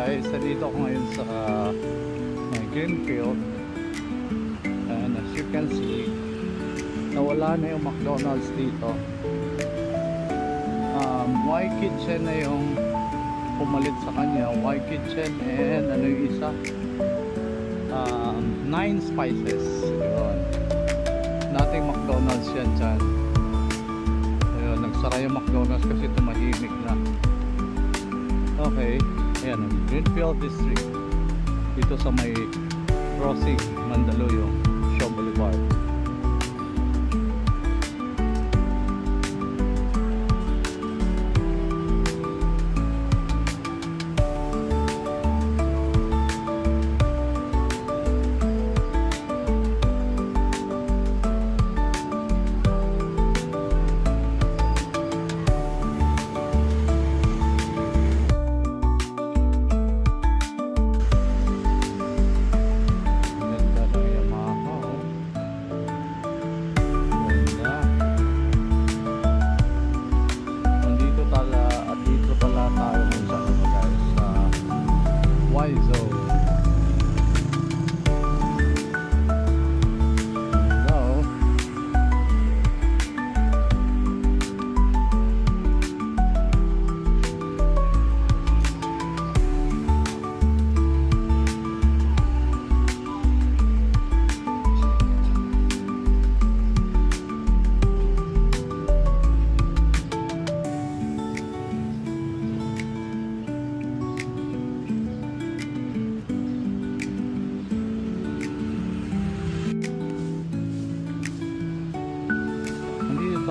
guys, nandito ako ngayon sa Greenfield, and as you can see, nawala na yung McDonald's dito. Y Kitchen na yung pumalit sa kanya. Y Kitchen and ano yung isa, 9 Spices. Yun. Dating McDonald's yan dyan. Ayun, nagsara yung McDonald's kasi tumahimik na. Okay, ayan, Greenfield District, dito sa may crossing Mandaluyong, Shaw Boulevard.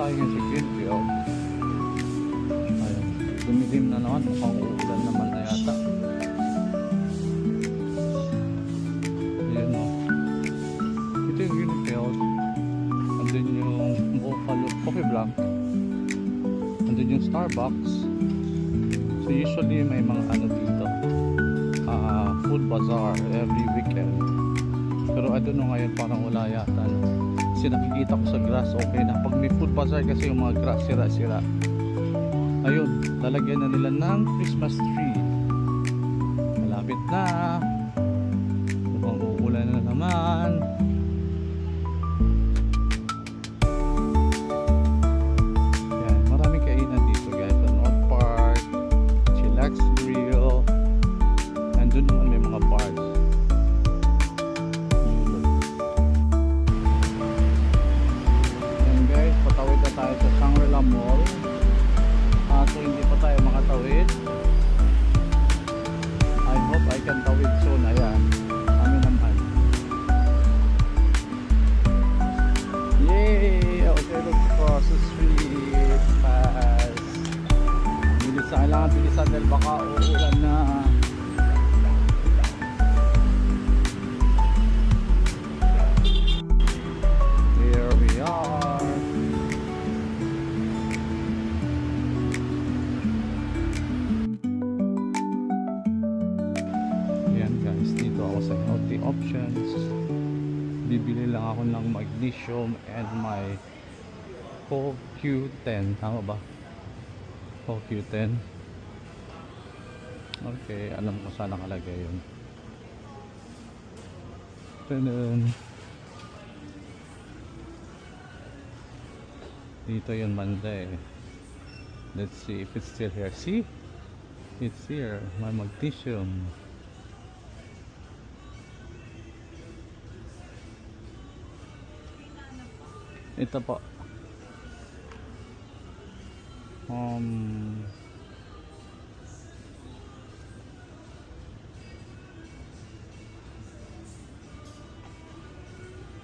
Tayo ngayon sa Greenfield. Ayun, dumidim na naman, mukhang uulan naman na yata. Ayun o, ito yung Greenfield. Andun yung Buffalo Coffee Blanc, andun yung Starbucks. So usually may mga ano dito, food bazaar every weekend, pero I don't know, ngayon parang wala yata, no? Kasi nakikita ko sa grass okay na. Pag may food bazaar kasi yung mga grass sira-sira. Ayun, lalagyan na nila ng Christmas tree. Malapit na, mukhang uulan na naman. Yan, maraming kainan dito guys. North Park, Chillax Grill, nandun naman may mga bars. Patawid na tayo sa Shangri-La Mall. So hindi pa tayo makatawid. I hope I can tawid soon. Ayan, kami naman. Yay! Okay, let's cross the street fast. Bilisan, kailangan bilisan dahil baka uulan na. Here we are. Dito ako sa healthy options. Bibili lang ako ng magnesium and my CoQ10. Tama ba? CoQ10. Okay, alam ko saan nakalagay yun. Tanun. Dito yun banda eh. Let's see if it's still here. See? It's here. My magnesium. Ito po.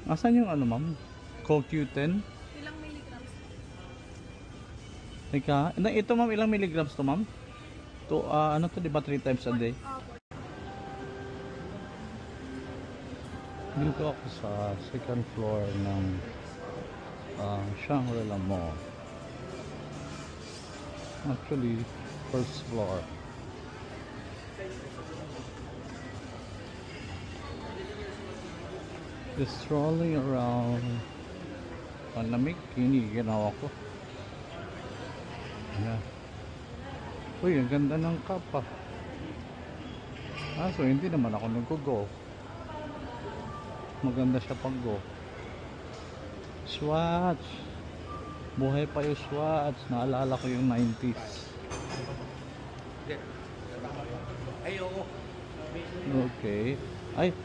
Asan yung ano ma'am? CoQ10? Ilang milligrams? Teka, ito ma'am, ilang milligrams to ma'am? To, ano to, diba 3 times a day? Dito ako sa second floor ng Shangri-La Mall. Actually, first floor. Just strolling around. Ang lamig, ginawa ko. Ayan. Uy, ang ganda ng cup ah. Ah, so hindi naman ako nag-go. Maganda siya pag-go. Swatch. Buhay pa yung Swatch. Naalala ko yung 90s. Okay. Ay.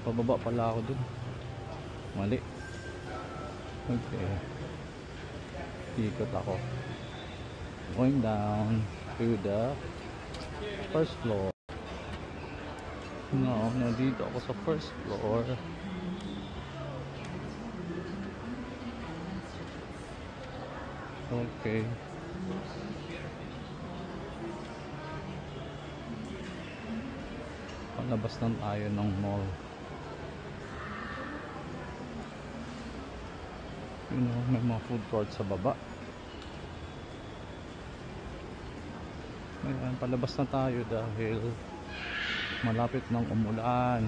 Pababa pala ako dun. Mali. Okay. Ikot ako. Going down to the first floor. No, nandito ako sa first floor. Okay. Palabas lang tayo ng mall. You know, may mga food court sa baba. Ayan, palabas na tayo dahil malapit ng umulan.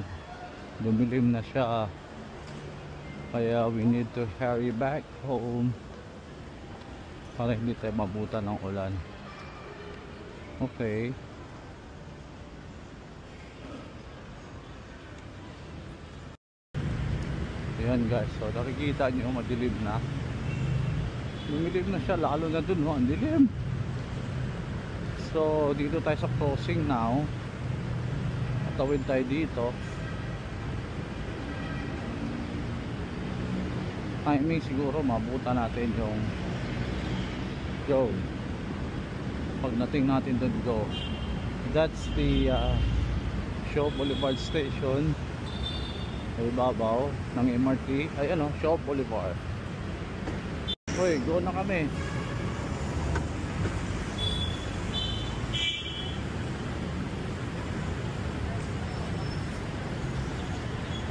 Dumilim na siya. Kaya we need to hurry back home para hindi tayo mabutan ng ulan. Okay. Ayan guys, so nakikita nyo madilim na. Dumilim na siya, lalo na dun, ang dilim. So dito tayo sa crossing now. Tawid tayo dito. Timing siguro mabuta natin yung go. Pagdating natin doon go. That's the Shaw Boulevard Station. Ay babaw ng MRT. Ay ano, Shaw Boulevard. Uy, go na kami.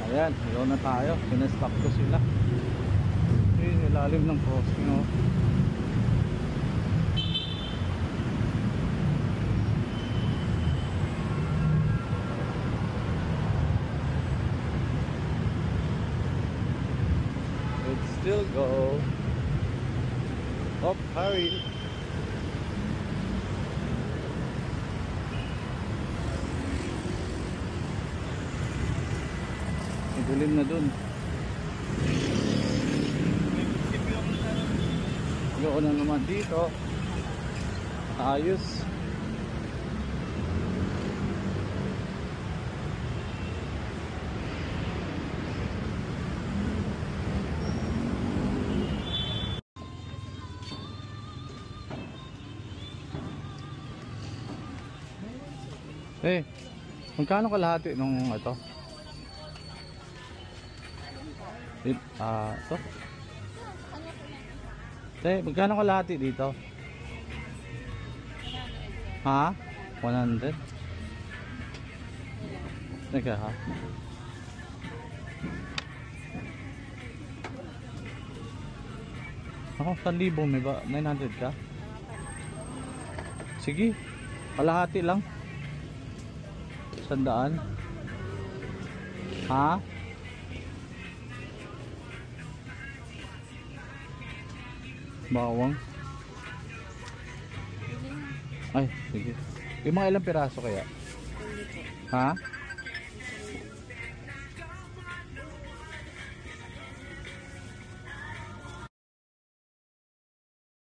Ayan, ilaw na tayo. Pinastop ko sila. Ayun, ilalim ng crossing, oh. Let's still go. Oh, hurry. Dilim na dun. Gawin na naman dito. Ayos. Eh, magkano kalahati nung ito? Ito? Magkano kalahati dito? Ha? 100? Teka ha? Ako, 1,000 may ba? 900 ka? Sige, kalahati lang. 100? Ha? Bawang. Ay, sige. Yung mga ilang piraso kaya? Ha?